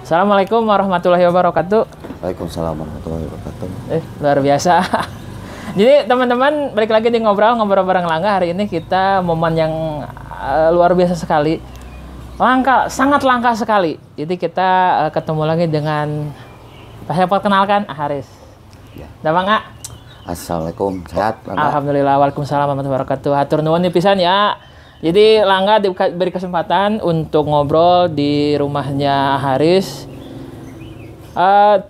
Assalamualaikum warahmatullahi wabarakatuh. Waalaikumsalam warahmatullahi wabarakatuh. Luar biasa. Jadi teman-teman, balik lagi di ngobrol bareng Langga. Hari ini kita momen yang luar biasa sekali. Sangat langka sekali. Jadi kita ketemu lagi dengan, saya perkenalkan, Haris. Ya. Dah Bang A. Assalamualaikum, sehat? Alhamdulillah, waalaikumsalam warahmatullahi wabarakatuh. Hatur nuhun nih pisan ya. Jadi Langga diberi kesempatan untuk ngobrol di rumahnya Haris.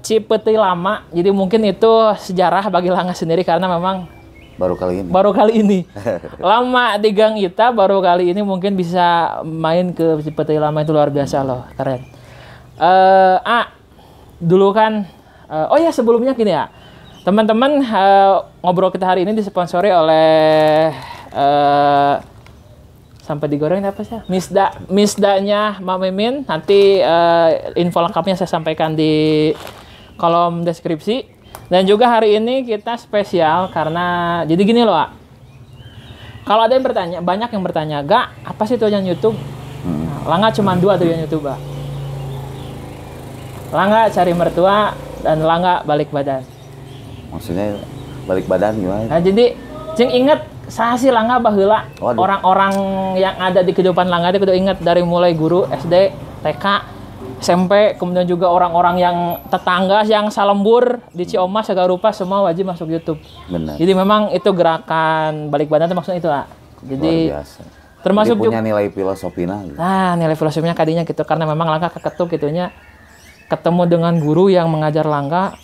Cipeti lama, jadi mungkin itu sejarah bagi Langga sendiri karena memang Baru kali ini. Lama di Gang Ita, baru kali ini mungkin bisa main ke Cipeti lama, itu luar biasa loh, keren. Dulu kan, oh ya sebelumnya gini ya, teman-teman, ngobrol kita hari ini disponsori oleh sampai digoreng apa sih? Misdanya Mak Mimin. Nanti info lengkapnya saya sampaikan di kolom deskripsi. Dan juga hari ini kita spesial karena jadi gini loh, A. Kalau ada yang bertanya, banyak yang bertanya, "Gak, apa sih tujuan YouTube?" Langga cuma 2 tujuan YouTube, A. Langga cari mertua dan Langga balik badan. Maksudnya balik badan gimana? Nah, jadi cing inget saya sih Langga baheula orang-orang yang ada di kehidupan Langga itu kudu inget dari mulai guru SD, TK, SMP, kemudian juga orang-orang yang tetangga yang salembur di Ciamas segala rupa semua wajib masuk YouTube. Benar. Jadi memang itu gerakan balik badan itu maksudnya itu, Pak. Jadi luar biasa. termasuk jadi punya juga nilai filosofinya gitu. nilai filosofinya kadinya gitu karena memang Langga keketuk gitunya ketemu dengan guru yang mengajar Langga.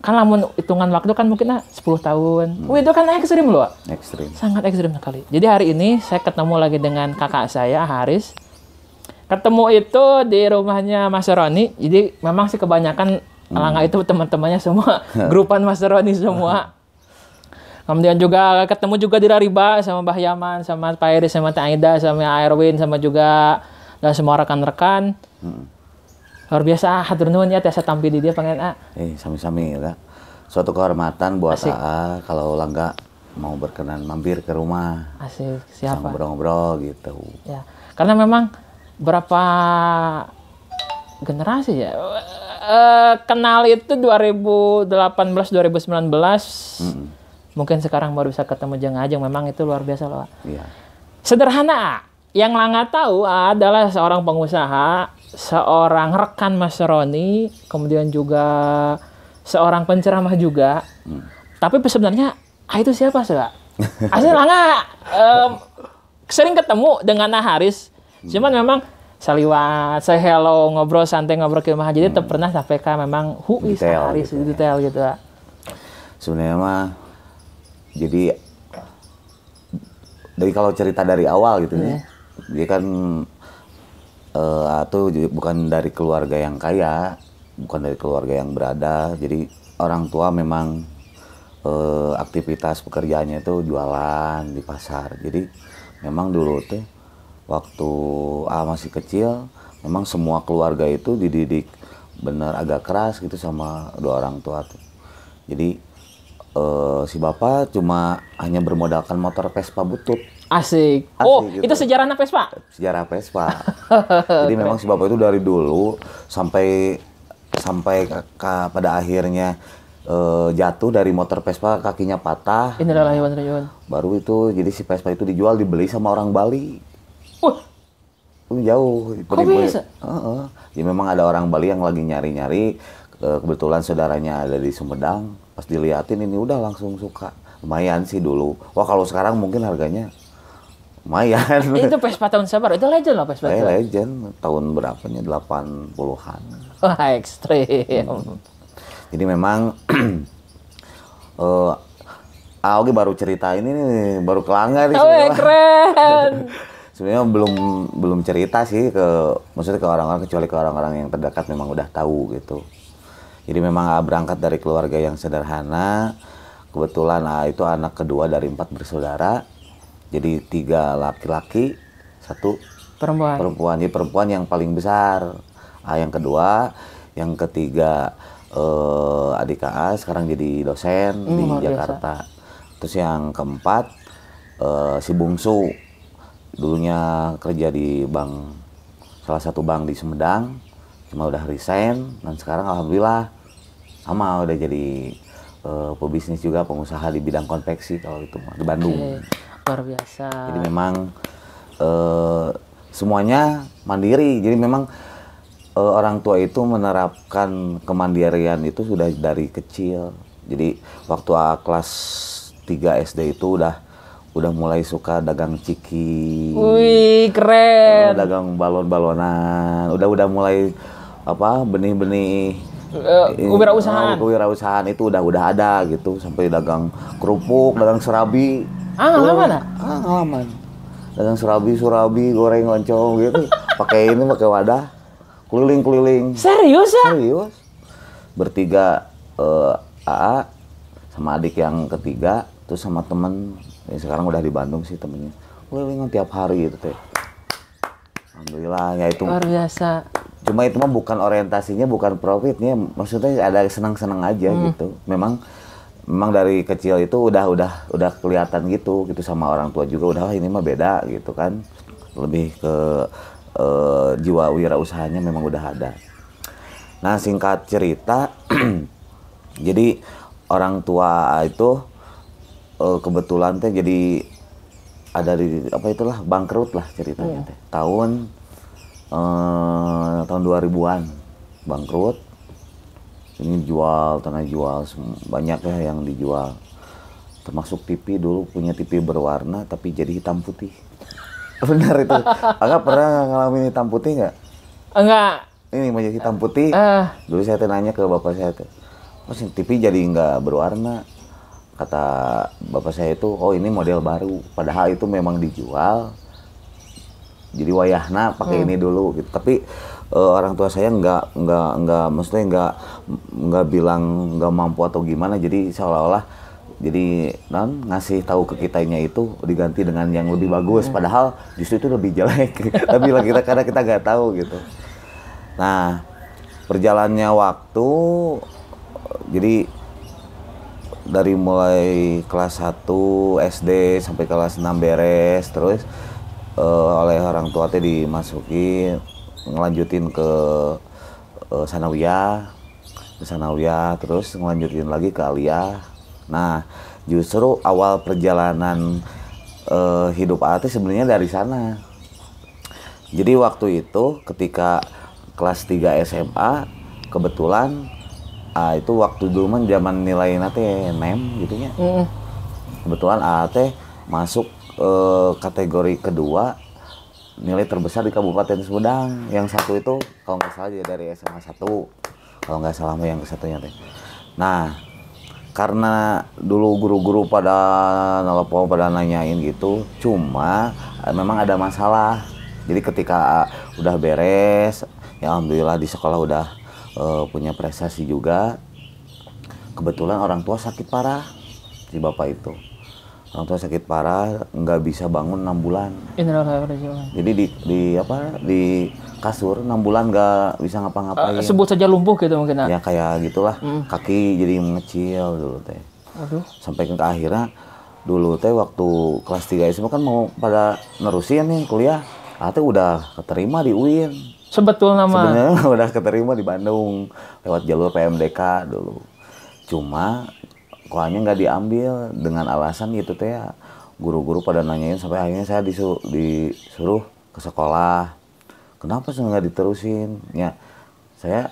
Kan lamun hitungan waktu kan mungkin 10 tahun. Itu kan ekstrim loh. Ekstrim. Sangat ekstrim sekali. Jadi hari ini saya ketemu lagi dengan kakak saya, Haris. Ketemu itu di rumahnya Mas Roni. Jadi memang sih kebanyakan Langga itu teman-temannya semua grupan Mas Roni semua. Kemudian juga ketemu juga di Rariba sama Mbah Yaman, sama Pak Iris, sama Teh Aida, sama Erwin, sama juga dan semua rekan-rekan. Luar biasa, hatur nuhun ya saya tampil di dia pengen A. Sami-sami ya. Suatu kehormatan buat Asik. AA kalau Langga mau berkenan mampir ke rumah. Asik, siapa? Ngobrol-ngobrol gitu. Ya, karena memang berapa generasi ya? Kenal itu 2018 2019. Mungkin sekarang baru bisa ketemu jeng-ajeng, memang itu luar biasa loh. Iya. Sederhana, yang Langga tahu adalah seorang pengusaha, seorang rekan Mas Roni, kemudian juga seorang penceramah juga. Tapi sebenarnya itu siapa sih, Pak? Asli Langga sering ketemu dengan Haris. Cuman memang saliwat, say hello, ngobrol santai, ngobrol ke rumah. Jadi pernah sampai ke memang who is Haris, gitu, detail gitu, Pak. Sebenarnya mah jadi dari kalau cerita dari awal gitu ya. Dia kan atau bukan dari keluarga yang kaya, bukan dari keluarga yang berada. Jadi orang tua memang aktivitas pekerjaannya itu jualan di pasar. Jadi memang dulu tuh waktu masih kecil, memang semua keluarga itu dididik bener agak keras gitu sama 2 orang tua tuh. Jadi si bapak cuma hanya bermodalkan motor Vespa butut. Asik. Gitu. Itu sejarahnya Vespa? Sejarah Vespa. Jadi memang si bapak itu dari dulu sampai pada akhirnya jatuh dari motor Vespa, kakinya patah. Innalillahi wa inna ilaihi raji'un. Baru itu jadi si Vespa itu dijual, dibeli sama orang Bali. Jauh. Kok bisa? Ya memang ada orang Bali yang lagi nyari-nyari. Kebetulan saudaranya ada di Sumedang. Pas diliatin ini udah langsung suka. Lumayan sih dulu. Wah kalau sekarang mungkin harganya lumayan. Itu Vespa tahun sabar, itu legend lah Vespa. Legend. Tahun berapanya? 80-an. Wah ekstrim. Jadi memang Oke baru cerita ini nih, baru kelanggar nih. Keren. Sebenarnya belum cerita sih maksudnya ke orang-orang, kecuali ke orang-orang yang terdekat memang udah tahu gitu. Jadi memang berangkat dari keluarga yang sederhana. Kebetulan itu anak kedua dari 4 bersaudara. Jadi 3 laki-laki, 1 perempuan. Jadi perempuan yang paling besar. Yang kedua, yang ketiga adik AA sekarang jadi dosen di Jakarta. Terus yang keempat si bungsu dulunya kerja di bank, salah satu bank di Sumedang, cuma udah resign dan sekarang alhamdulillah sama udah jadi pebisnis juga, pengusaha di bidang konveksi kalau itu di Bandung. Luar biasa. Jadi memang semuanya mandiri. Jadi memang orang tua itu menerapkan kemandirian itu sudah dari kecil. Jadi waktu kelas 3 SD itu udah mulai suka dagang ciki. Wih, keren. Dagang balon-balonan. Udah mulai benih-benih kewirausahaan itu udah ada gitu, sampai dagang kerupuk, dagang serabi. Ngalaman. Dagang serabi, goreng loncong gitu. pakai wadah, keliling. Serius ya? Serius. Bertiga, AA sama adik yang ketiga, terus sama temen yang sekarang udah di Bandung sih temennya. Keliling tiap hari gitu teh. Alhamdulillah ya itu. Luar biasa. Cuma itu mah bukan orientasinya, bukan profitnya, maksudnya ada senang-senang aja gitu. Memang dari kecil itu udah kelihatan gitu sama orang tua juga, udah ini mah beda gitu kan, lebih ke jiwa wirausahanya memang udah ada. Nah singkat cerita, jadi orang tua itu kebetulan teh jadi ada di bangkrut lah ceritanya teh. Tahun 2000-an bangkrut. Ini tanah jual banyak ya yang dijual, termasuk TV. Dulu punya TV berwarna tapi jadi hitam putih. Benar itu. Agak pernah ngalamin hitam putih nggak? Enggak. Ini mau jadi hitam putih. Dulu saya nanya ke bapak saya tuh, "Mas, TV jadi nggak berwarna?" Kata bapak saya itu, "Oh ini model baru." Padahal itu memang dijual. Jadi wayahna pakai ini dulu gitu. Tapi orang tua saya nggak maksudnya nggak bilang nggak mampu atau gimana. Jadi seolah-olah jadi ngasih tahu ke kitanya itu diganti dengan yang lebih bagus. Padahal justru itu lebih jelek. Tapi karena kita nggak tahu gitu. Nah perjalannya waktu, jadi dari mulai kelas 1 SD sampai kelas 6 beres, terus oleh orang tua teh dimasukin, ngelanjutin ke sanawiyah, terus ngelanjutin lagi ke aliyah. Nah justru awal perjalanan hidup Ate sebenarnya dari sana. Jadi waktu itu ketika kelas 3 SMA kebetulan itu waktu dulu mah zaman nilai teh NEM gitunya. Kebetulan Ate masuk kategori kedua nilai terbesar di Kabupaten Sumedang. Yang satu itu kalau nggak salah dari SMA 1, kalau nggak salah yang kesatunya teh. Nah karena dulu guru-guru pada nelpon pada nanyain gitu, cuma memang ada masalah. Jadi ketika udah beres, ya alhamdulillah di sekolah udah punya prestasi juga. Kebetulan orang tua sakit parah, si bapak itu. Orang tua sakit parah, nggak bisa bangun 6 bulan. Jadi di kasur 6 bulan nggak bisa ngapa-ngapain. Sebut saja lumpuh gitu mungkin. Ya kayak gitulah, kaki jadi mengecil dulu teh. Aduh. Sampai ke akhirnya dulu teh waktu kelas 3 SMA kan mau pada nerusin nih kuliah. Teh udah keterima di UIN. Sebetulnya udah keterima di Bandung lewat jalur PMDK dulu. Cuma kuliahnya nggak diambil dengan alasan gitu teh ya. Guru-guru pada nanyain sampai akhirnya saya disuruh ke sekolah. Kenapa sih nggak diterusin? Ya saya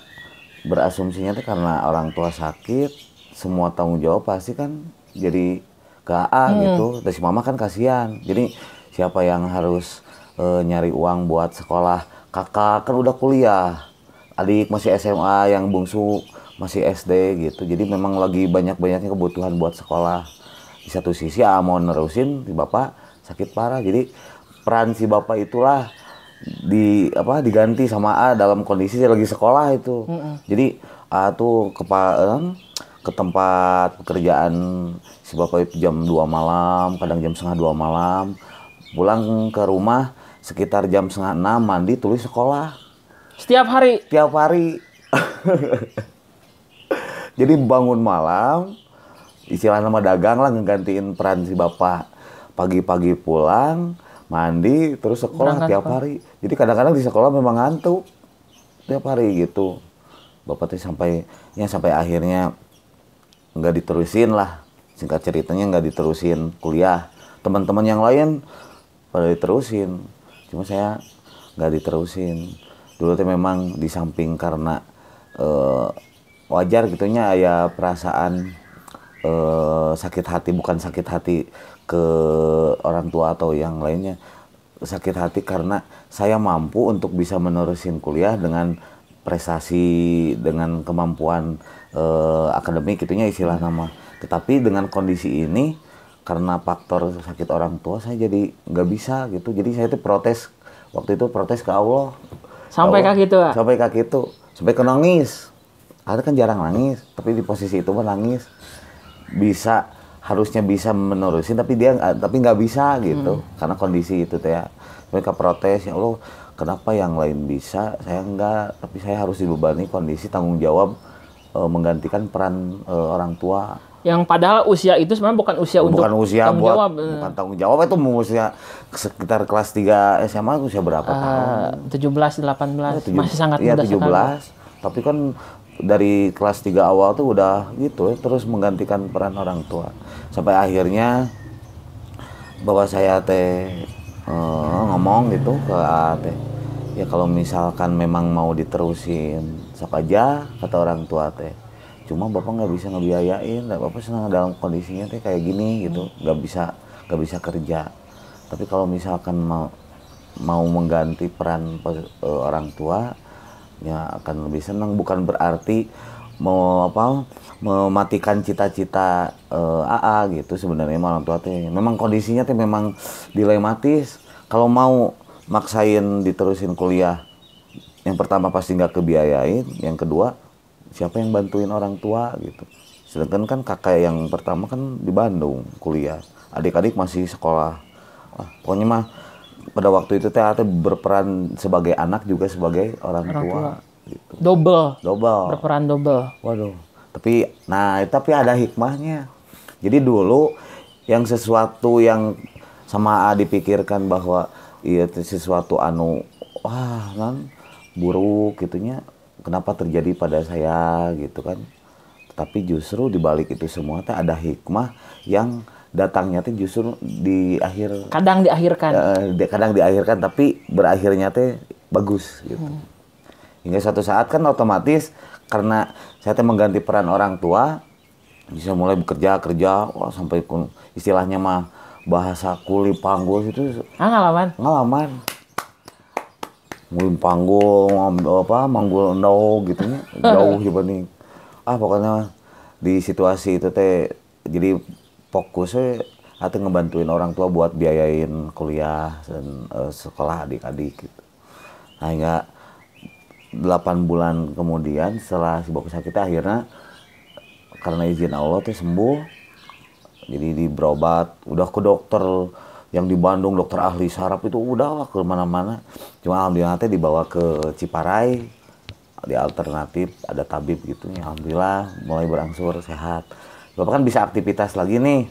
berasumsinya tuh karena orang tua sakit, semua tanggung jawab pasti kan jadi ke AA gitu. Dan si mama kan kasihan. Jadi siapa yang harus nyari uang buat sekolah? Kakak kan udah kuliah, adik masih SMA, yang bungsu masih SD gitu. Jadi memang lagi banyak-banyaknya kebutuhan buat sekolah. Di satu sisi mau nerusin, si bapak sakit parah. Jadi peran si bapak itulah diganti sama A dalam kondisi dia lagi sekolah itu. Jadi A tuh ke tempat pekerjaan si bapak itu jam 2 malam, kadang jam setengah 2 malam. Pulang ke rumah sekitar jam 5:30 mandi, tulis sekolah. Setiap hari? Tiap hari. Jadi bangun malam, istilah nama dagang lah, ngegantiin peran si bapak. pagi-pagi pulang, mandi, terus sekolah Berangkat tiap sekolah. hari. Jadi kadang-kadang di sekolah memang ngantuk tiap hari gitu. Bapak tuh sampai akhirnya nggak diterusin lah. Singkat ceritanya nggak diterusin kuliah. Teman-teman yang lain pada diterusin, cuma saya nggak diterusin. Dulu tuh memang di samping karena wajar gitunya ya perasaan sakit hati, bukan sakit hati ke orang tua atau yang lainnya, sakit hati karena saya mampu untuk bisa menerusin kuliah dengan prestasi, dengan kemampuan akademik gitunya istilah nama. Tetapi dengan kondisi ini karena faktor sakit orang tua saya jadi nggak bisa gitu. Jadi saya itu protes, waktu itu protes ke Allah. Sampai Allah, kaki itu, Pak? sampai kaki itu, sampai ke nangis. Ada kan jarang nangis, tapi di posisi itu mah nangis. Harusnya bisa menerusin, tapi nggak bisa gitu, karena kondisi itu teh ya. Mereka protes, ya Allah, kenapa yang lain bisa, saya enggak, tapi saya harus dibebani kondisi tanggung jawab menggantikan peran orang tua. Yang padahal usia itu sebenarnya bukan usia untuk tanggung jawab. Bukan tanggung jawab, itu usia sekitar kelas 3 SMA, usia berapa tahun? 17, 18, masih sangat ya, muda 17. sekali. Tapi kan dari kelas 3 awal tuh udah gitu ya, terus menggantikan peran orang tua. Sampai akhirnya bapak saya teh ngomong gitu ke teh, ya kalau misalkan memang mau diterusin sok aja kata orang tua teh. Cuma bapak nggak bisa ngebiayain, bapak senang dalam kondisinya teh kayak gini gitu, nggak bisa kerja. Tapi kalau misalkan mau mengganti peran orang tua, ya akan lebih senang. Bukan berarti mematikan cita-cita AA gitu sebenarnya orang tua teh. Memang kondisinya teh memang dilematis. Kalau mau maksain diterusin kuliah, yang pertama pasti nggak kebiayain, yang kedua siapa yang bantuin orang tua gitu. Sedangkan kan kakak yang pertama kan di Bandung kuliah, adik-adik masih sekolah. Pokoknya mah pada waktu itu teh berperan sebagai anak juga sebagai orang tua. Gitu. Double. Berperan double. Waduh. Tapi ada hikmahnya. Jadi dulu yang sesuatu yang sama dipikirkan bahwa iya sesuatu buruk gitunya, kenapa terjadi pada saya gitu kan. Tapi justru dibalik itu semua ada hikmah yang datangnya justru di akhir. Kadang diakhirkan. Tapi berakhirnya bagus gitu. Hingga suatu saat kan otomatis karena saya mengganti peran orang tua, bisa mulai bekerja sampai istilahnya mah bahasa kuli panggul itu. Ngalaman. Ngulim panggul, manggul no gitu nya, jauh dibanding. Pokoknya di situasi itu jadi fokusnya ngebantuin orang tua buat biayain kuliah dan sekolah adik-adik gitu. Nah, hingga 8 bulan kemudian setelah si bapak sakit akhirnya karena izin Allah sembuh. Jadi berobat, udah ke dokter yang di Bandung, dokter ahli saraf itu udah ke mana-mana. Cuma alhamdulillah dibawa ke Ciparai, di alternatif ada tabib gitu ya. Alhamdulillah mulai berangsur sehat. Bapak kan bisa aktivitas lagi nih,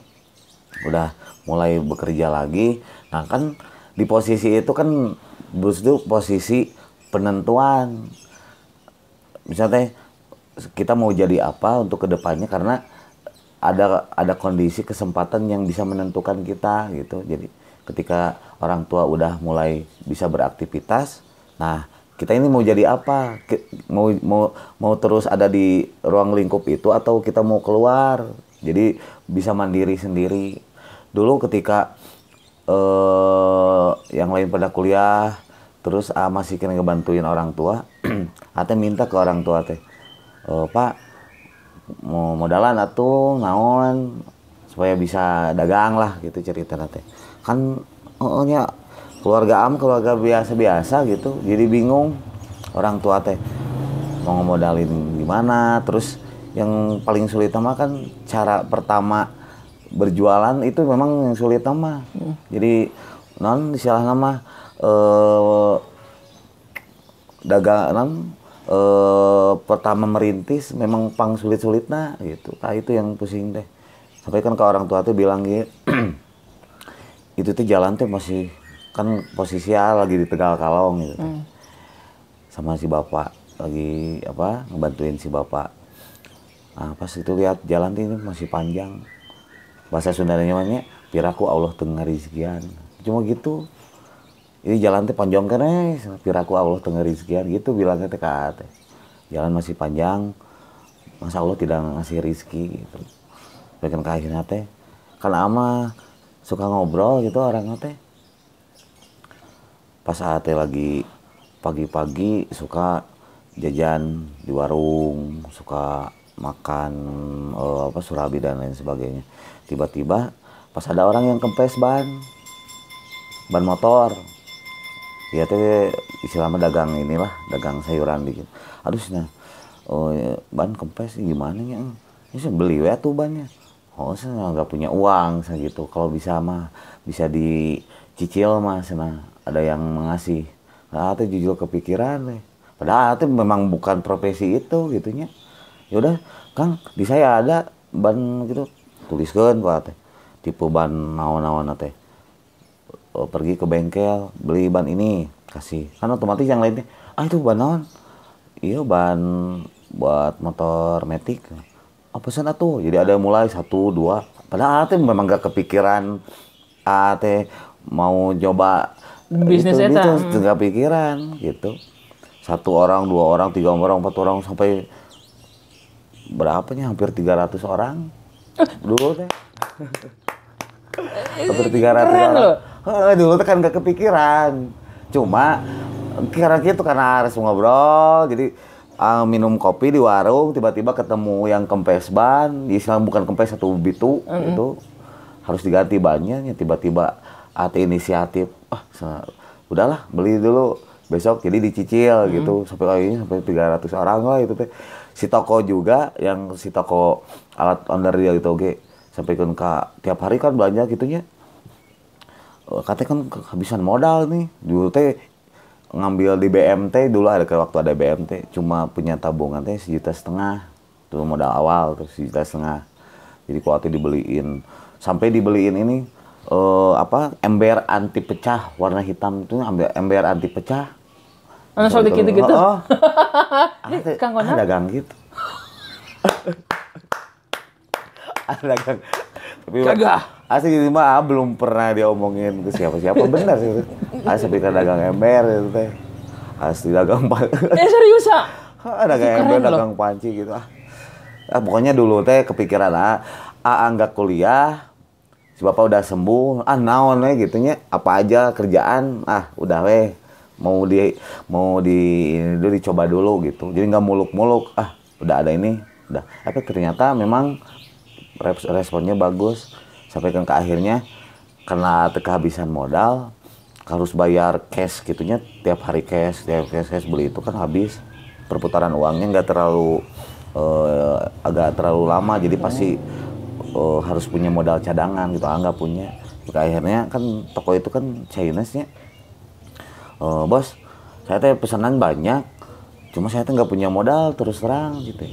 udah mulai bekerja lagi. Nah kan di posisi itu kan itu posisi penentuan. Misalnya kita mau jadi apa untuk kedepannya, karena ada kondisi kesempatan yang bisa menentukan kita gitu. Jadi ketika orang tua udah mulai bisa beraktivitas, nah kita ini mau jadi apa? Mau terus ada di ruang lingkup itu atau kita mau keluar? Jadi bisa mandiri sendiri. Dulu ketika yang lain pada kuliah, terus masih kena ngebantuin orang tua, ate minta ke orang tua Pak, mau modalan atuh naon supaya bisa dagang lah gitu cerita teh. Kan keluarga biasa-biasa gitu. Jadi bingung orang tua teh mau modalin gimana. Terus yang paling sulit mah kan cara pertama berjualan itu memang yang sulit mah. Jadi istilah nama dagang pertama merintis memang pang sulit-sulitna gitu. Itu yang pusing deh. Sampai kan ke orang tua bilang gitu. itu tuh jalan tuh masih kan posisinya lagi di Tegal Kalong gitu. Sama si bapak lagi apa ngebantuin si bapak. Nah, pas itu lihat jalan ini masih panjang. Bahasa Sundanya namanya piraku Allah tengah rizkian. Cuma gitu. Ini jalan teh panjang kan piraku Allah tengah rizkian gitu bilangnya teh teh. Jalan masih panjang. Masa Allah tidak ngasih rizki gitu. Bahkan akhirnya teh kan ama suka ngobrol gitu orang teh. Pas ate lagi pagi-pagi suka jajan di warung, suka makan surabi dan lain sebagainya. Tiba-tiba pas ada orang yang kempes ban motor. Dia teh istilahnya dagang inilah, dagang sayuran dikit. Aduh nah, ban kempes gimana ya? Ini saya beli ya tuh bannya. Oh saya nggak punya uang segitu. Kalau bisa mah bisa dicicil mah, sana ada yang mengasih. Nah, teh jujur kepikiran deh. Padahal teh memang bukan profesi itu gitunya. Ya udah, Kang, di saya ada ban gitu. Tuliskeun Pak teh. Tipe ban naon-naon teh. Pergi ke bengkel, beli ban ini, kasih. Kan otomatis yang lainnya, itu ban naon? Iya, ban buat motor matic. Apa sana tuh? Jadi ada mulai 1, 2. Padahal teh memang gak kepikiran teh mau coba Bisnis itu eta. nggak pikiran gitu. 1 orang, 2 orang, 3 orang, 4 orang sampai berapanya hampir 300 orang dulu teh. Hampir 300 Keren orang. loh. Dulu teh kan gak kepikiran. Cuma kira gitu karena harus ngobrol jadi minum kopi di warung tiba-tiba ketemu yang kempes ban, istilah bukan kempes satu bitu itu harus diganti bannya, tiba-tiba ada inisiatif, udahlah beli dulu besok jadi dicicil gitu sampai 300 orang lah itu teh. Si toko juga yang si toko alat onderdil itu oke sampai ke tiap hari kan belanja gitunya. Katanya kan kehabisan modal nih. Dulu teh ngambil di BMT dulu ada waktu ada BMT cuma punya tabungan teh 1,5 juta dulu modal awal terus 1,5 juta. Jadi waktu dibeliin sampai dibeliin ini ember anti pecah warna hitam itu ember anti pecah. Soal gitu-gitu. Kang Konal dagang gitu. Ada dagang. Tapi kagak. Asli ini mah belum pernah diomongin ke siapa-siapa benar sih. Asli kan dagang ember itu teh. Asli dagang serius ah? dagang ember, dagang panci gitu pokoknya dulu teh kepikiran nggak kuliah. Si bapak udah sembuh, naon gitunya, apa aja kerjaan, udah mau di ini dulu dicoba dulu gitu. Jadi nggak muluk-muluk, udah ada ini, udah. Tapi ternyata memang responnya bagus. Sampai ke akhirnya karena kehabisan modal harus bayar cash gitunya, tiap hari cash beli itu kan habis. Perputaran uangnya nggak terlalu agak terlalu lama, jadi pasti harus punya modal cadangan gitu. Nggak punya. Akhirnya kan toko itu kan Chinese-nya. Bos, saya teh pesanan banyak, cuma saya teh nggak punya modal terus terang gitu.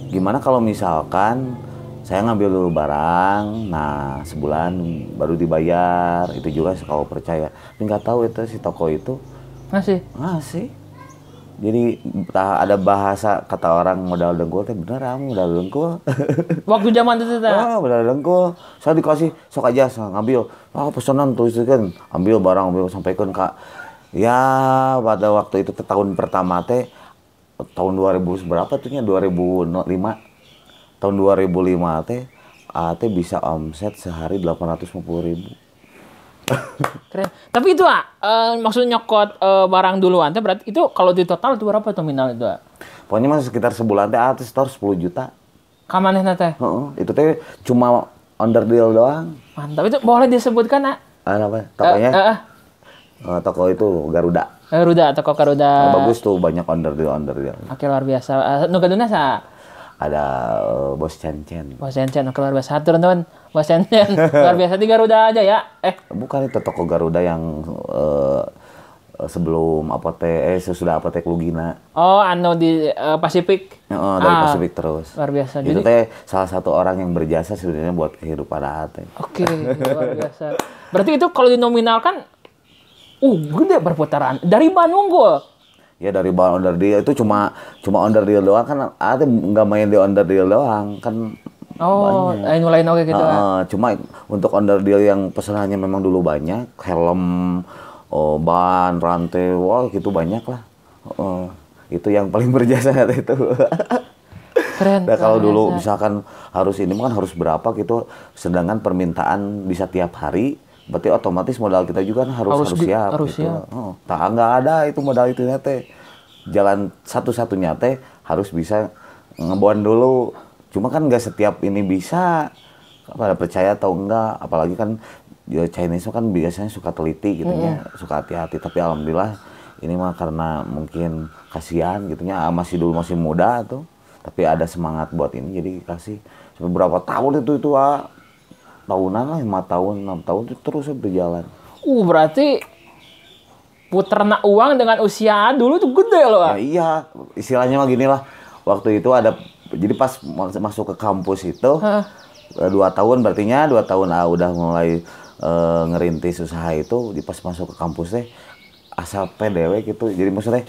Gimana kalau misalkan saya ngambil dulu barang, nah sebulan baru dibayar, itu juga kalau percaya. Tapi nggak tahu itu si toko itu ngasih. Jadi ada bahasa kata orang modal dengkul teh bener modal dengkul. Waktu zaman itu teh. Modal dengkul. Saya dikasih sok aja ngambil. Pesanan tuliskan, ambil barang sampaikan Kak. Ya pada waktu itu tahun pertama teh tahun 2000 berapa tuhnya 2005. Tahun 2005 teh bisa omset sehari 850.000. Keren. Tapi itu maksud nyokot barang duluan teh berarti itu kalau di total itu berapa nominal itu? Pokoknya masih sekitar sebulan teh setor 10 juta. Ka manehna teh? Itu teh cuma underdeal doang. Mantap. Itu boleh disebutkan apa? Tokonya? Toko itu Garuda. Toko Garuda. Bagus tuh banyak underdeal. Oke, luar biasa. Nu gaduna sa? Ada Bos Cencen. Bos Cencen, oke luar biasa. Hatur nuhun, Bos Cencen. Luar biasa di Garuda aja ya. Bukan itu toko Garuda yang sebelum apotek sesudah apotek Lugina. Oh, anu di Pasifik. Dari Pasifik terus. Luar biasa. Itu Jadi teh salah satu orang yang berjasa sebenarnya buat kehidupan Ate. oke, luar biasa. Berarti itu kalau dinominalkan gede perputaran. Dari Bandung gua. Ya dari bawah onderdil itu cuma onderdil doang kan Ate nggak main di onderdil doang kan. Oh, lain oke gitu. Cuma untuk onderdil yang pesanannya memang dulu banyak, helm, ban, rantai, wah gitu banyak lah. Itu yang paling berjasa itu. Keren. Nah kalau dulu misalkan harus ini kan harus berapa gitu, sedangkan permintaan bisa tiap hari, berarti otomatis modal kita juga kan harus siap. Harus gitu. siap. Nggak ada itu modal itu teh. Jalan satu-satunya teh harus bisa ngebond dulu. Cuma kan nggak setiap ini bisa, pada percaya atau enggak, apalagi kan Chinese kan biasanya suka teliti gitu ya, suka hati-hati. Tapi alhamdulillah ini mah karena mungkin kasihan gitunya, masih muda tuh, tapi ada semangat buat ini jadi kasih sampai berapa tahun itu tahunan lah, 5 tahun 6 tahun itu terus berjalan. Berarti puterna uang dengan usia dulu tuh gede loh. Ya, iya, istilahnya mah gini lah, waktu itu ada. Jadi pas masuk ke kampus itu 2 tahun, berartinya 2 tahun udah mulai ngerintis usaha itu. Di pas masuk ke kampus teh asal PDW gitu. Jadi maksudnya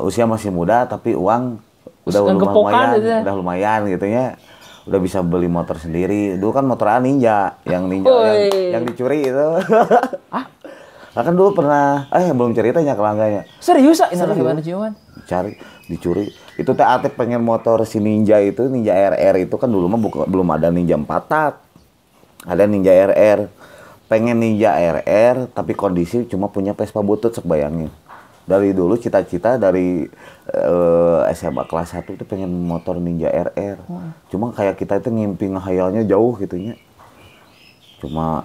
usia masih muda tapi uang udah lumayan gitu ya. Udah bisa beli motor sendiri. Dulu kan motor Ninja yang yang dicuri itu. Nah kan dulu pernah, belum ceritanya kelangganya. Serius ini gimana cuman? Dicuri. Itu teh Ate pengen motor si Ninja itu, Ninja RR itu kan dulu mah belum ada Ninja 4 tak. Ada Ninja RR. Pengen Ninja RR tapi kondisi cuma punya Vespa butut, bayangin. Dari dulu cita-cita dari SMA kelas 1 itu pengen motor Ninja RR. Cuma kayak kita itu ngimpi ngehayalnya jauh gitu nya. Cuma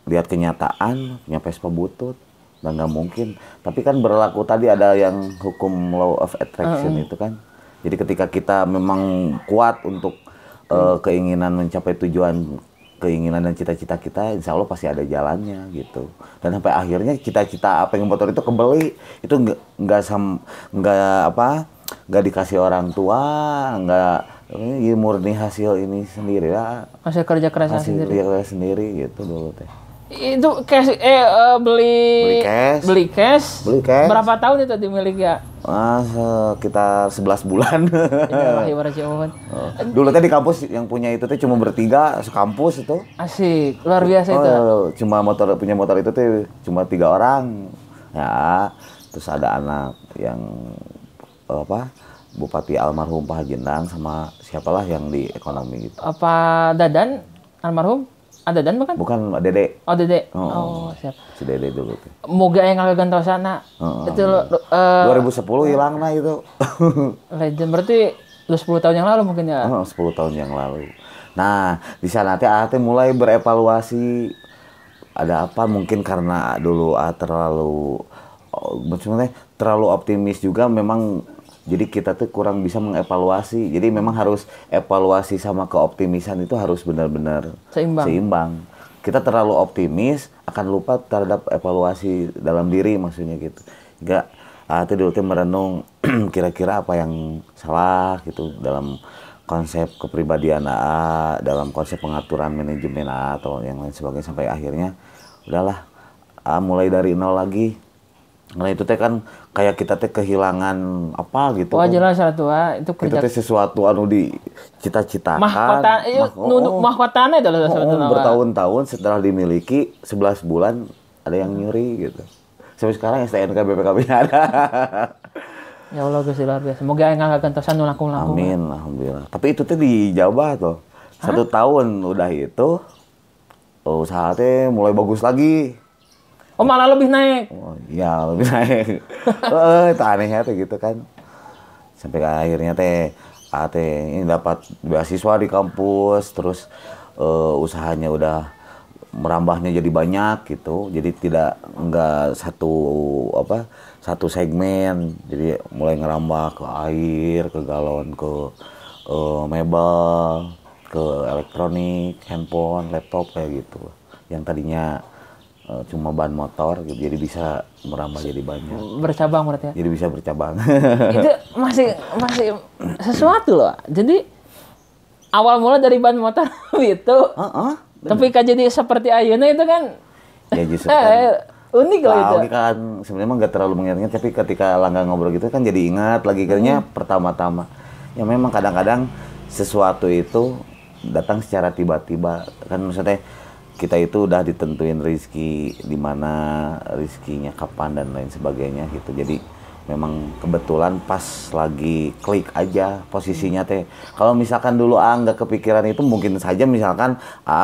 lihat kenyataan punya Vespa butut dan nggak mungkin. Tapi kan berlaku tadi ada yang hukum law of attraction itu kan. Jadi ketika kita memang kuat untuk keinginan mencapai tujuan, keinginan dan cita-cita kita, insya Allah pasti ada jalannya gitu. Dan sampai akhirnya cita-cita pengen motor itu kebeli, itu nggak dikasih orang tua, ini murni hasil ini sendiri lah. Hasil kerja keras sendiri gitu dulu teh. Itu cash beli cash. Berapa tahun itu dimiliki ya? Sekitar 11 bulan. Dulu teh di kampus yang punya itu teh cuma bertiga sekampus itu. Asik, luar biasa itu. Cuma punya motor itu teh cuma 3 orang. Ya, terus ada anak yang Bupati almarhum Pak Hajendang sama siapalah yang di ekonomi gitu. Apa Dadan almarhum? Ada dan bukan? Bukan, Dede. Oh, Dede. Oh, siap. Si Dede dulu tuh. Moga yang ngagantosana. Itu 2010 hilang nah itu. Legend berarti 10 tahun yang lalu mungkin ya. 10 tahun yang lalu. Nah, di sana teh Ate mulai berevaluasi. Ada apa mungkin karena dulu terlalu optimis juga memang. Jadi kita tuh kurang bisa mengevaluasi. Jadi memang harus evaluasi sama keoptimisan itu harus benar-benar seimbang. Kita terlalu optimis akan lupa terhadap evaluasi dalam diri maksudnya gitu. Enggak, Ate dulu tuh merenung kira-kira apa yang salah gitu dalam konsep kepribadian dalam konsep pengaturan manajemen atau yang lain sebagainya, sampai akhirnya udahlah mulai dari nol lagi. Nah itu teh kan kayak kita teh kehilangan apa gitu. Wah jelas itu kerja. Itu teh sesuatu anu di cita-citakan. Mahkotanya itu sebetulnya. Bertahun-tahun setelah dimiliki 11 bulan ada yang nyuri gitu. Sampai sekarang STNK BPKB-nya ada. Ya Allah Gusti luar biasa. Semoga enggak gantosan langkung. Amin, alhamdulillah. Tapi itu teh di Jawa tuh. 1 tahun udah itu usaha teh mulai bagus lagi. Oh malah lebih naik. Oh iya lebih naik. Itu anehnya tuh gitu kan. Sampai akhirnya ini dapat beasiswa di kampus, terus usahanya udah merambahnya jadi banyak gitu. Jadi enggak satu segmen. Jadi mulai ngerambah ke air, ke galon, ke mebel, ke elektronik, handphone, laptop kayak gitu. Yang tadinya cuma ban motor gitu, jadi bisa merambah jadi banyak. Bercabang berarti ya. Jadi bisa bercabang. Itu masih sesuatu loh. Jadi awal mula dari ban motor itu, tapi kan jadi seperti ayeuna itu kan. Ya justru kan, unik loh itu. Oke kan sebenarnya nggak terlalu mengingat, tapi ketika Langga ngobrol gitu kan jadi ingat lagi kayaknya pertama-tama. Ya memang kadang-kadang sesuatu itu datang secara tiba-tiba kan, maksudnya kita itu udah ditentuin rezeki di mana, rezekinya kapan dan lain sebagainya gitu. Jadi memang kebetulan pas lagi klik aja posisinya teh. Kalau misalkan dulu nggak kepikiran itu, mungkin saja misalkan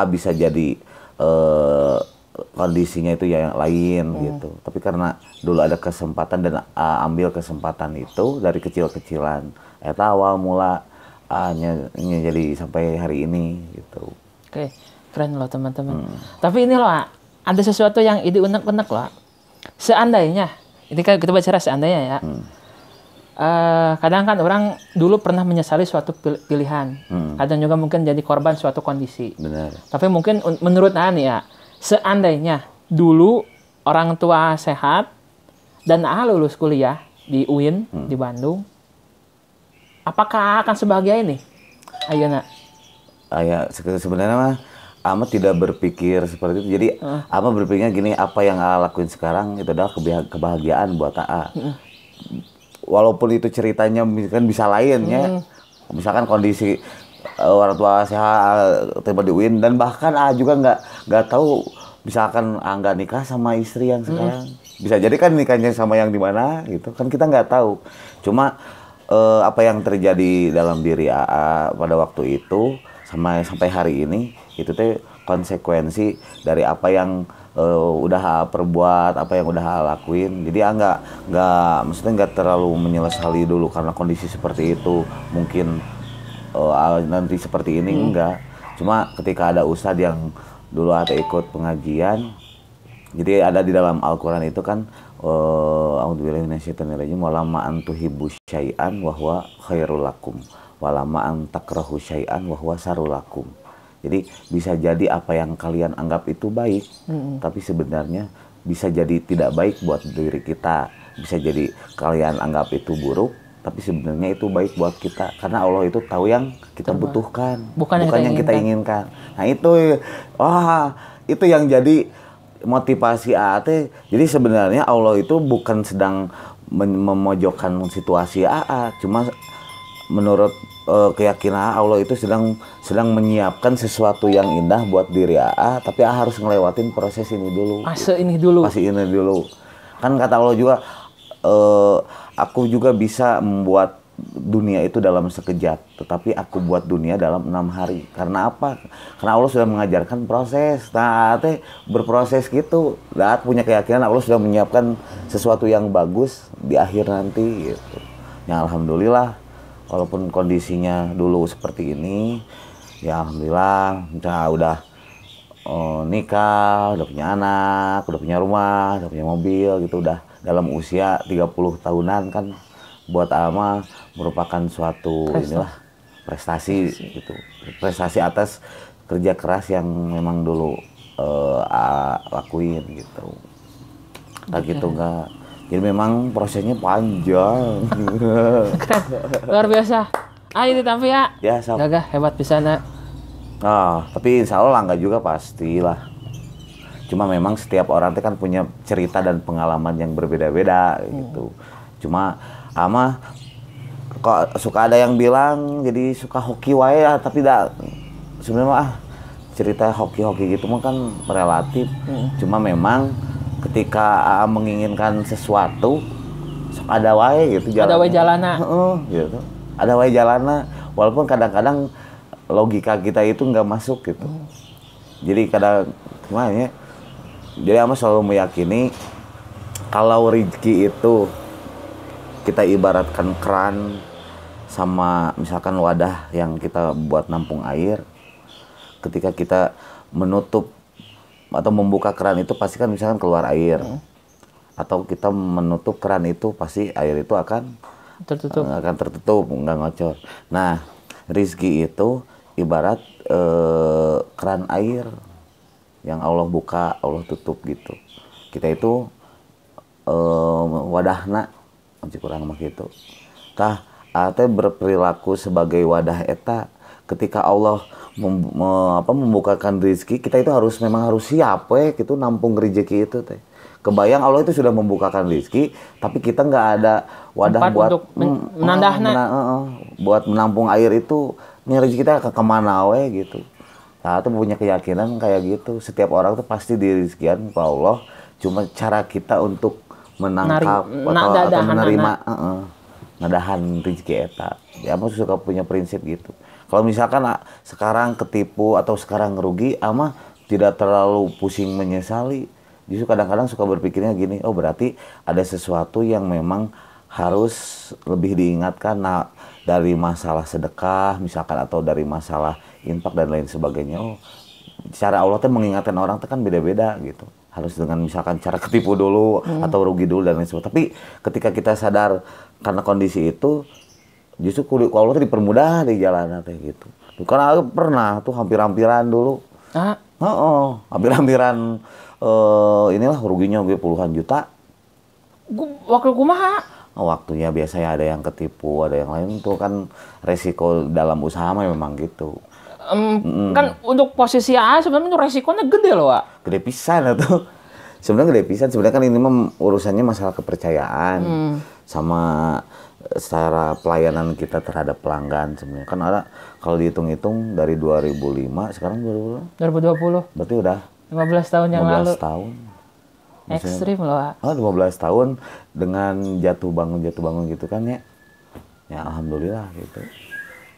bisa jadi kondisinya itu ya yang lain gitu. Tapi karena dulu ada kesempatan dan ambil kesempatan itu dari kecil-kecilan. Eta awal mula jadi sampai hari ini gitu. Oke, keren loh teman-teman. Tapi ini loh, ada sesuatu yang ide unek-unek loh. Seandainya, ini kan kita bicara seandainya ya. Kadang kan orang dulu pernah menyesali suatu pilihan. Kadang juga mungkin jadi korban suatu kondisi. Benar. Tapi mungkin menurut Ani ya, seandainya dulu orang tua sehat dan lulus kuliah di UIN di Bandung, apakah akan sebahagia ini? Ayeuna. Ya sebenarnya mah Ama tidak berpikir seperti itu. Jadi Ama berpikirnya gini, apa yang AA lakuin sekarang itu adalah kebahagiaan buat AA. Walaupun itu ceritanya kan bisa lain ya. Misalkan kondisi orang tua sehat tiba di UIN, dan bahkan juga nggak tahu misalkan nggak nikah sama istri yang sekarang. Bisa jadi kan nikahnya sama yang di mana gitu kan, kita nggak tahu. Cuma apa yang terjadi dalam diri AA pada waktu itu sampai hari ini itu teh konsekuensi dari apa yang udah perbuat, apa yang udah lakuin. Jadi maksudnya nggak terlalu menyesali dulu karena kondisi seperti itu. Mungkin nanti seperti ini enggak. Cuma ketika ada ustadz yang dulu ada ikut pengajian, jadi ada di dalam Al-Quran itu kan a'udzubillahi minasyaitonirrajim, walama antuhibbu syai'an wa huwa khairul lakum walama antakrahu syai'an wa huwa sarul lakum. Jadi bisa jadi apa yang kalian anggap itu baik, tapi sebenarnya bisa jadi tidak baik buat diri kita. Bisa jadi kalian anggap itu buruk, tapi sebenarnya itu baik buat kita, karena Allah itu tahu yang kita butuhkan, bukan yang kita inginkan. Nah itu yang jadi motivasi AA. Jadi sebenarnya Allah itu bukan sedang memojokkan situasi AA, cuma menurut keyakinan Allah itu sedang menyiapkan sesuatu yang indah buat diri AA, tapi AA harus ngelewatin proses ini dulu. Fase ini dulu. Kan kata Allah juga, aku juga bisa membuat dunia itu dalam sekejap, tetapi aku buat dunia dalam 6 hari. Karena apa? Karena Allah sudah mengajarkan proses. Nah, berproses gitu. Dan punya keyakinan Allah sudah menyiapkan sesuatu yang bagus di akhir nanti gitu. Ya alhamdulillah, walaupun kondisinya dulu seperti ini, ya alhamdulillah, udah nikah, udah punya anak, udah punya rumah, udah punya mobil gitu, udah dalam usia 30 tahunan kan, buat Ama merupakan suatu prestasi gitu. Prestasi atas kerja keras yang memang dulu lakuin gitu. Nah gitu enggak. Jadi memang prosesnya panjang. Luar biasa. Ayo tapi ya. Ya, gagah hebat pisana. Tapi insya Allah enggak juga pastilah. Cuma memang setiap orang itu kan punya cerita dan pengalaman yang berbeda-beda gitu. Cuma Ama kok suka ada yang bilang jadi suka hoki wae tapi sebenarnya cerita hoki-hoki gitu mah kan relatif. Cuma memang ketika menginginkan sesuatu sok ada wae gitu jalan. Ada wae jalana. Gitu. Ada wae jalana, walaupun kadang-kadang logika kita itu nggak masuk gitu. Jadi gimana ya? Jadi Ama selalu meyakini kalau rezeki itu kita ibaratkan keran sama misalkan wadah yang kita buat nampung air. Ketika kita menutup atau membuka keran itu pasti kan misalkan keluar air. Atau kita menutup keran itu pasti air itu akan tertutup, nggak ngocor. Nah, rezeki itu ibarat keran air. yang Allah buka, Allah tutup gitu. Kita itu wadahna, anci kurang mah gitu. Tah, ate berperilaku sebagai wadah eta. Ketika Allah membukakan rezeki, kita itu memang harus siap gitu nampung rezeki itu teh. Kebayang Allah itu sudah membukakan rezeki, tapi kita nggak ada wadah tempat buat untuk menandahna. Buat menampung air itu, ini rezeki kita kemana gitu. Nah, itu punya keyakinan kayak gitu. Setiap orang tuh pasti direzekian ke Allah. Cuma cara kita untuk menangkap atau menerima nadahan rezeki eta. Ya, aku suka punya prinsip gitu. Kalau misalkan sekarang ketipu atau sekarang ngerugi, ama tidak terlalu pusing menyesali. Justru kadang-kadang suka berpikirnya gini, oh berarti ada sesuatu yang memang harus lebih diingatkan. Nah, dari masalah sedekah misalkan atau dari masalah infak dan lain sebagainya. Oh, cara Allah tuh mengingatkan orang tuh kan beda-beda gitu. Harus dengan misalkan cara ketipu dulu atau rugi dulu dan lain sebagainya. Tapi ketika kita sadar karena kondisi itu, justru Allah tuh dipermudah di jalanan teh gitu. Karena aku pernah tuh hampir-hampiran dulu. Hampir-hampiran inilah ruginya puluhan juta. Waktu kumaha? Waktunya biasanya ada yang ketipu, ada yang lain. Itu kan resiko dalam usaha memang gitu. Kan untuk posisi A sebenarnya itu resikonya gede loh, Wak. Gede pisan itu. Sebenarnya gede pisan. Sebenarnya kan ini urusannya masalah kepercayaan sama secara pelayanan kita terhadap pelanggan sebenarnya. Kan ada kalau dihitung-hitung dari 2005 sekarang 2020. Berarti udah 15 tahun yang lalu. 15 tahun. Ekstrim loh, Wak. 15 tahun dengan jatuh bangun gitu kan ya. Ya alhamdulillah gitu.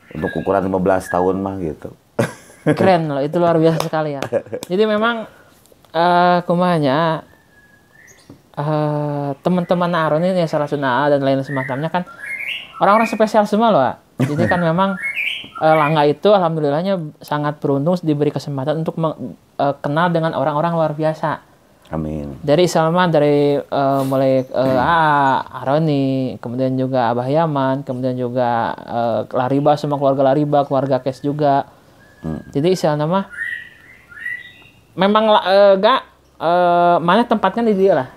Untuk ukuran 15 tahun mah gitu. Keren loh, itu luar biasa sekali ya. Jadi memang kumanya teman-teman Aron ini salah Sunda dan lain semacamnya kan orang-orang spesial semua loh, Wak. Jadi kan memang Langga itu alhamdulillahnya sangat beruntung diberi kesempatan untuk kenal dengan orang-orang luar biasa. Amin. Dari Salman, dari mulai Aroni, kemudian juga Abah Yaman, kemudian juga Lariba, semua keluarga Lariba, keluarga Kes juga. Jadi istilahnya mah memang mana tempatnya di dia lah.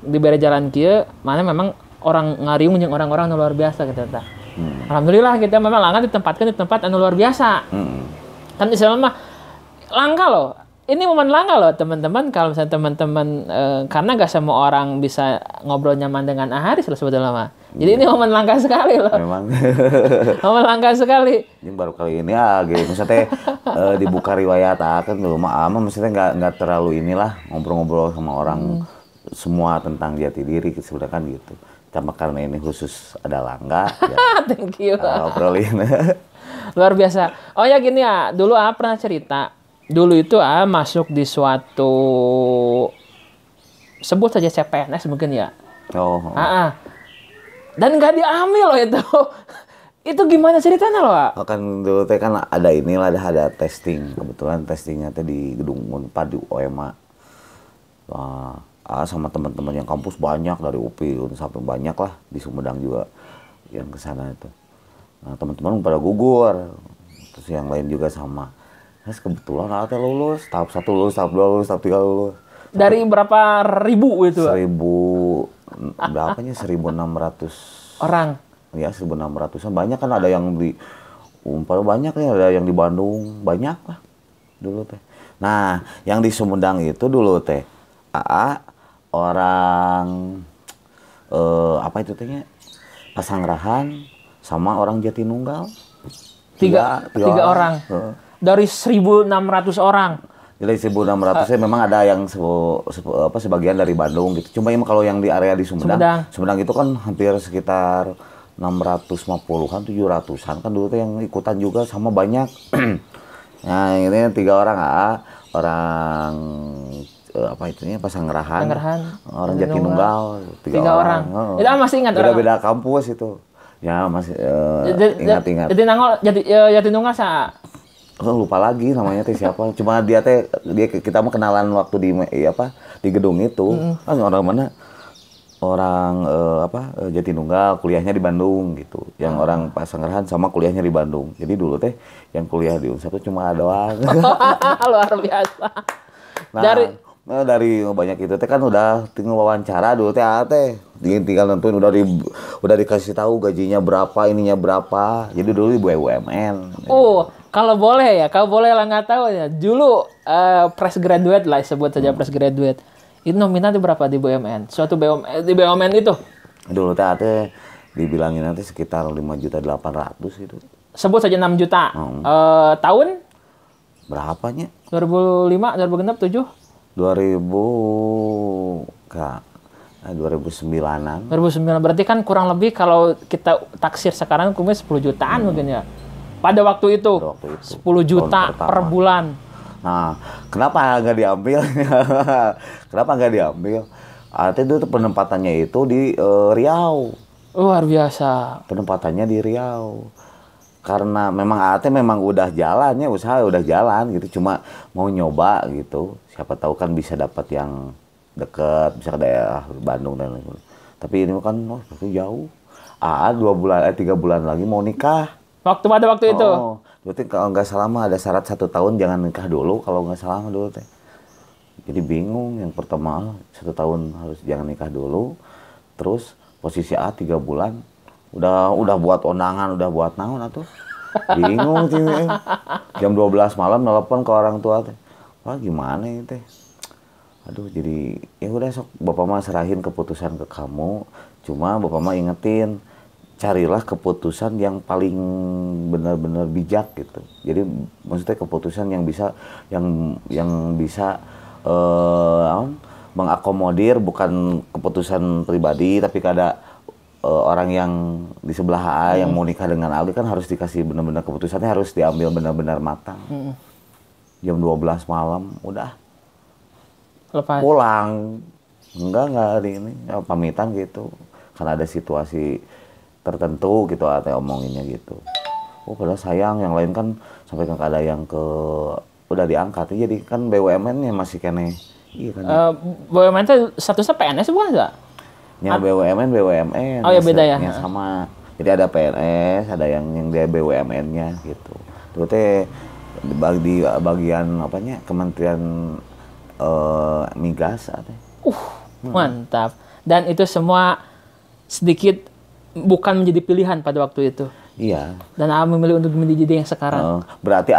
Di bere jalan kieu, mana memang orang ngariung jeung orang-orang luar biasa gitu tah. Alhamdulillah kita memang Langga ditempatkan di tempat anu luar biasa. Kan istilahnya mah langka loh. Ini momen langka loh teman-teman, kalau misalnya teman-teman karena gak semua orang bisa ngobrol nyaman dengan Haris loh sebetulnya mah. Jadi ini momen langka sekali loh. Memang. Momen langka sekali. Yang baru kali ini gitu. Maksudnya dibuka riwayat kan dulu mah maksudnya nggak terlalu inilah ngobrol-ngobrol sama orang semua tentang jati diri sebenarnya kan gitu. Cuma karena ini khusus ada Langga ya. Thank you. Ngobrolin. Luar biasa. Oh ya gini ya, dulu pernah cerita. Dulu itu masuk di suatu sebut saja CPNS mungkin ya. Dan nggak diambil loh itu. Itu gimana ceritanya loh, Wak? Kan dulu teh kan ada inilah ada testing. Kebetulan testingnya teh di gedung Unpad di OMA. Sama teman-teman yang kampus banyak dari UPI sampai banyak lah di Sumedang juga yang ke sana itu. Nah, teman-teman pada gugur. Terus yang lain juga sama. Terus kebetulan ada lulus, tahap 1 lulus, tahap 2 lulus, tahap 3 lulus. Dari berapa ribu itu? 1.600 orang. Ya, 1.600-an. Banyak kan ada yang di Unpad banyak ya, ada yang di Bandung, banyak lah dulu teh. Nah, yang di Sumedang itu dulu teh orang apa itu tehnya? Pasanggerahan sama orang Jatinunggal. Tiga orang. Dari 1.600 orang. Dari 1.600 memang ada yang sebagian dari Bandung gitu. Cuma kalau yang di area di Sumedang itu kan hampir sekitar 650-an, 700-an kan dulu tuh yang ikutan juga sama banyak. Nah, ini 3 orang orang apa itunya Pasanggerahan, orang Jatinunggal, 3 orang. Itu masih ingat beda-beda kampus itu. Ya masih ingat-ingat. Jatinunggal lupa lagi namanya teh siapa. Cuma dia kita mau kenalan waktu di gedung itu. Kan orang mana? Orang Jatinunggal kuliahnya di Bandung gitu. Yang orang Pasanggerahan sama kuliahnya di Bandung. Jadi dulu teh yang kuliah di Unsur cuma ada doang. Luar biasa. dari banyak itu teh kan udah tinggal wawancara dulu teh tinggal nentuin udah dikasih tahu gajinya berapa, ininya berapa. Jadi dulu di BUMN. Kalau boleh lah, nggak tahu ya. Dulu fresh graduate lah, sebut saja fresh graduate. Itu nominalnya berapa di BUMN? Suatu BUMN di BUMN itu? Dulu teh dibilangin nanti sekitar 5.800.000 gitu. Sebut saja 6 juta. Tahun? Berapanya? 2005, 2006, 7? 2009-an. 2009 berarti kan kurang lebih kalau kita taksir sekarang mungkin 10 jutaan mungkin ya. Pada waktu itu 10 juta per bulan. Nah, kenapa nggak diambil? Kenapa nggak diambil? Artinya itu penempatannya itu di Riau. Luar biasa. Penempatannya di Riau. Karena memang memang udah jalannya, usaha udah jalan gitu, cuma mau nyoba gitu. Siapa tahu kan bisa dapat yang dekat, bisa ke daerah Bandung dan lain-lain. Tapi ini kan jauh. 3 bulan lagi mau nikah. Pada waktu itu. Berarti kalau nggak salah mah ada syarat 1 tahun jangan nikah dulu, kalau nggak salah dulu teh. Jadi bingung, yang pertama 1 tahun harus jangan nikah dulu. Terus posisi 3 bulan udah buat undangan, udah buat naon atuh. Bingung sih. Jam 12 malam nelpon ke orang tua teh. Wah, gimana ini teh? Aduh, jadi ya udah sok Bapak mah serahin keputusan ke kamu. Cuma Bapak mah ingetin, carilah keputusan yang paling benar-benar bijak gitu. Jadi maksudnya keputusan yang bisa mengakomodir, bukan keputusan pribadi tapi kada orang yang di sebelah yang mau nikah dengan Ali kan harus dikasih benar-benar keputusannya harus diambil benar-benar matang. Jam 12 malam udah lepas pulang. Enggak hari ini pamitan gitu. Karena ada situasi tertentu gitu atau omonginnya gitu. Padahal sayang, yang lain kan sampai kan ada yang udah diangkat. Jadi kan BUMN-nya masih kene. Iya kan. BUMN itu statusnya PNS bukan enggak? Ya BUMN. Oh ya beda ya. Yang sama. Jadi ada PNS, ada yang dia BUMN-nya gitu. Itu teh di bagian apanya? Kementerian Migas ada. Mantap. Dan itu semua sedikit bukan menjadi pilihan pada waktu itu. Iya. Dan memilih untuk menjadi yang sekarang. Berarti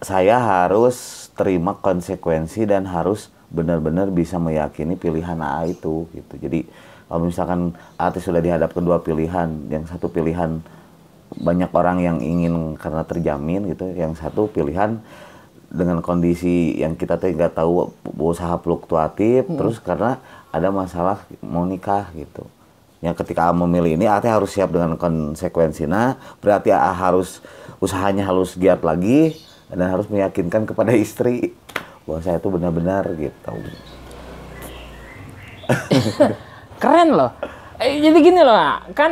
saya harus terima konsekuensi dan harus benar-benar bisa meyakini pilihan AA itu gitu. Jadi kalau misalkan AA sudah dihadapkan 2 pilihan, yang satu pilihan banyak orang yang ingin karena terjamin gitu, yang satu pilihan dengan kondisi yang kita nggak tahu, usaha fluktuatif, terus karena ada masalah mau nikah gitu. Yang ketika AA memilih ini, AA harus siap dengan konsekuensinya, berarti AA usahanya harus giat lagi dan harus meyakinkan kepada istri bahwa saya itu benar-benar gitu. Keren loh. Jadi gini loh, kan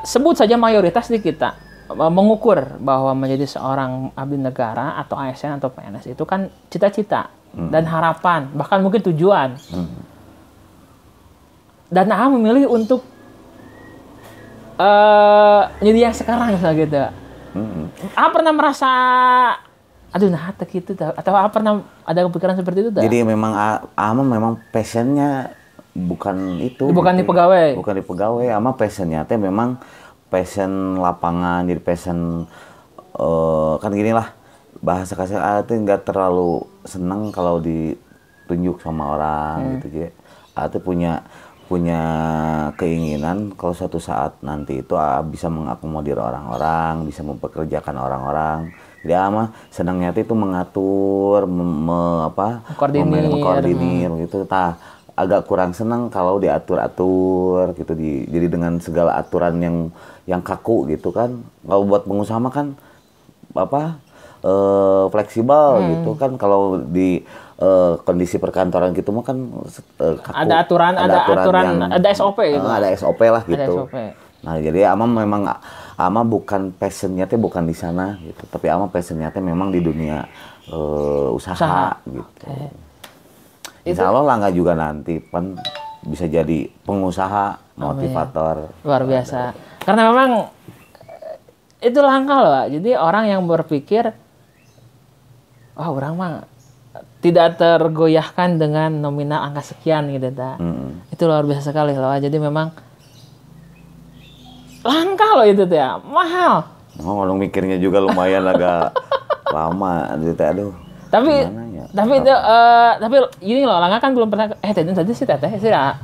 sebut saja mayoritas di kita mengukur bahwa menjadi seorang abdi negara atau ASN atau PNS itu kan cita-cita dan harapan, bahkan mungkin tujuan. Dan AA memilih untuk jadi yang sekarang gitu. AA pernah merasa aduh nah gitu atau AA pernah ada kepikiran seperti itu? Jadi memang AA memang passionnya bukan itu. Bukan gitu. di pegawai. Bukan di pegawai, ama passionnya teh memang passion lapangan, jadi passion kan gini lah bahasa kasar tuh nggak terlalu seneng kalau ditunjuk sama orang gitu ya. Tuh punya keinginan kalau suatu saat nanti itu bisa mengakomodir orang-orang, bisa mempekerjakan orang-orang. Jadi mah senangnya itu mengatur, mengkoordinir gitu. Agak kurang senang kalau diatur-atur gitu. Jadi dengan segala aturan yang kaku gitu kan. Kalau buat pengusaha mah kan fleksibel gitu kan. Kalau di kondisi perkantoran gitu mah kan kaku. Ada aturan, ada SOP gitu. Ada SOP lah gitu. Ada SOP. Nah, jadi ama bukan passionnya teh bukan di sana gitu. Tapi ama passionnya teh memang di dunia usaha gitu. Insya Allah Langga juga nanti kan bisa jadi pengusaha, motivator. Luar biasa. Karena memang itu langka loh. Jadi orang yang berpikir, orang mah tidak tergoyahkan dengan nominal angka sekian gitu ta. Itu luar biasa sekali loh. Jadi memang langka loh itu tuh ya, mahal. Oh, kalau mikirnya juga lumayan agak lama gitu. Aduh. Tapi ya? tapi ini loh, Langga kan belum pernah tadi sih teteh sih ya.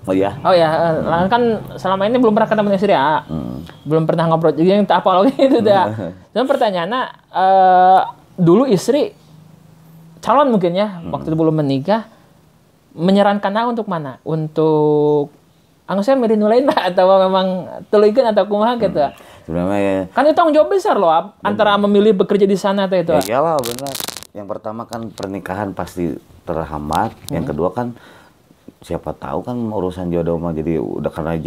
Oh iya. Oh ya, Langga kan selama ini belum pernah ketemu istri ya. Belum pernah ngobrol juga yang tak apa gitu dah. Dan pertanyaannya dulu istri calon mungkin ya, waktu itu belum menikah, menyarankan untuk mana? Untuk saya milih nulain Pak, atau memang telurikeun atau kumaha gitu. Sebenarnya ya, Kan itu tanggung jawab besar loh, antara memilih bekerja di sana atau itu. ya iyalah benar. Yang pertama kan pernikahan pasti terhambat. Yang kedua kan siapa tahu kan urusan jodoh mah jadi udah karena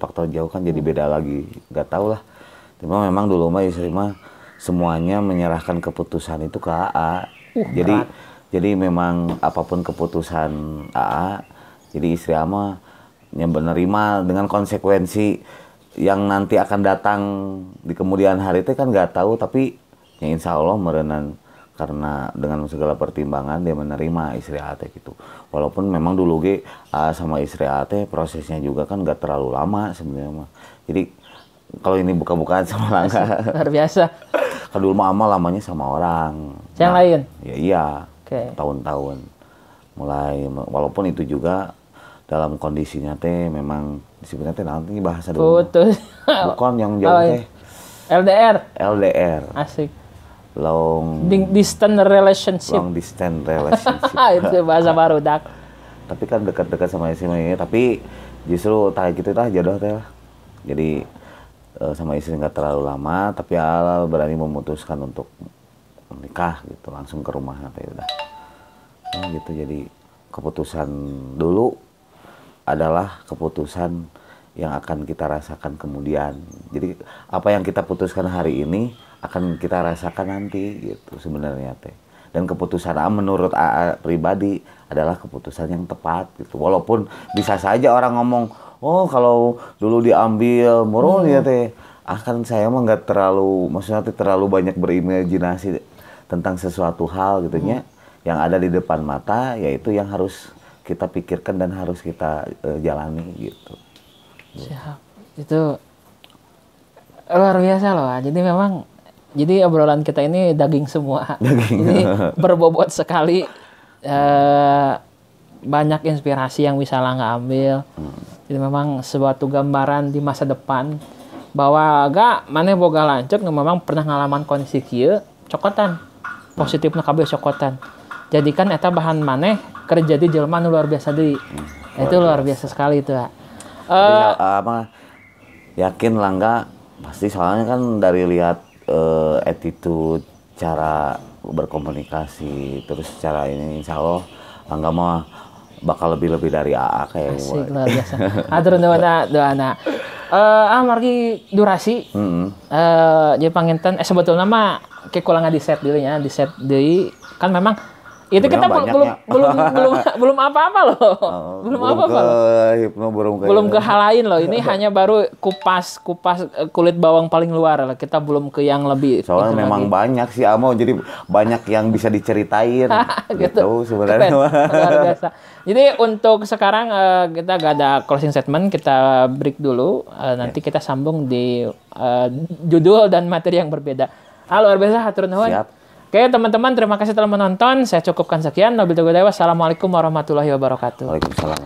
faktor jauh kan jadi beda lagi. Nggak tahu lah. Cuma memang dulu mah istri mah semuanya menyerahkan keputusan itu ke AA. Jadi memang apapun keputusan AA, jadi istri ama yang menerima dengan konsekuensi yang nanti akan datang di kemudian hari itu kan nggak tahu, tapi ya insya Allah merenan karena dengan segala pertimbangan dia menerima istri ate gitu. Walaupun memang dulu sama istri ate prosesnya juga kan nggak terlalu lama sebenarnya mah. Jadi kalau ini buka-bukaan sama Langga luar biasa. Kan dulu mah ama lamanya sama orang. Yang lain? Ya iya. Okay. Tahun-tahun. Mulai walaupun itu juga dalam kondisinya teh memang disebutnya teh nanti bahasa dulu. Putus. Bukan yang jauh teh. LDR. Asik. Distant relationship. Long distance relationship. Itu bahasa baru dak. Tapi kan dekat-dekat sama istri ini. Tapi justru kayak gitu lah jodoh teh lah. Jadi sama istri nggak terlalu lama, tapi Allah berani memutuskan untuk menikah gitu, langsung ke rumahnya teh udah. Nah, gitu jadi keputusan dulu adalah keputusan yang akan kita rasakan kemudian. Jadi apa yang kita putuskan hari ini akan kita rasakan nanti gitu sebenarnya teh. Dan keputusan menurut AA pribadi adalah keputusan yang tepat gitu. Walaupun bisa saja orang ngomong, oh kalau dulu diambil murul ya teh. Akan saya mah nggak terlalu, maksudnya terlalu banyak berimajinasi tentang sesuatu hal gitu nya. Yang ada di depan mata yaitu yang harus kita pikirkan dan harus kita jalani gitu. Siap. Itu luar biasa loh. Jadi memang obrolan kita ini daging semua. Ini berbobot sekali. Banyak inspirasi yang bisa Langga ambil. Jadi memang suatu gambaran di masa depan bahwa maneh boga lanceuk memang pernah ngalaman kondisi kieu cokotan. Positifna kabeh cokotan. Jadikan eta bahan maneh kerja di jelema nu luar biasa deui. Itu luar biasa sekali itu, ya. Yakin Langga pasti soalnya kan dari lihat attitude, cara berkomunikasi, terus cara ini insya Allah Langga mah bakal lebih dari AA kayak asik, luar biasa. Atur doana. Margi durasi. Jadi panginten sebetulnya mah kayak kurang di set dulu ya, kan memang itu kita belum apa-apa loh. Belum ke hal lain loh. Ini hanya baru kupas kulit bawang paling luar. Kita belum ke yang lebih. Soalnya memang banyak sih Amo, jadi banyak yang bisa diceritain. gitu sebenarnya. Luar biasa. Jadi untuk sekarang kita gak ada closing statement, kita break dulu. Nanti kita sambung di judul dan materi yang berbeda. Luar biasa, hatur nuhun. Siap. Oke teman-teman, terima kasih telah menonton. Saya cukupkan sekian. Wabillahi taufiq. Wassalamualaikum warahmatullahi wabarakatuh. Waalaikumsalam.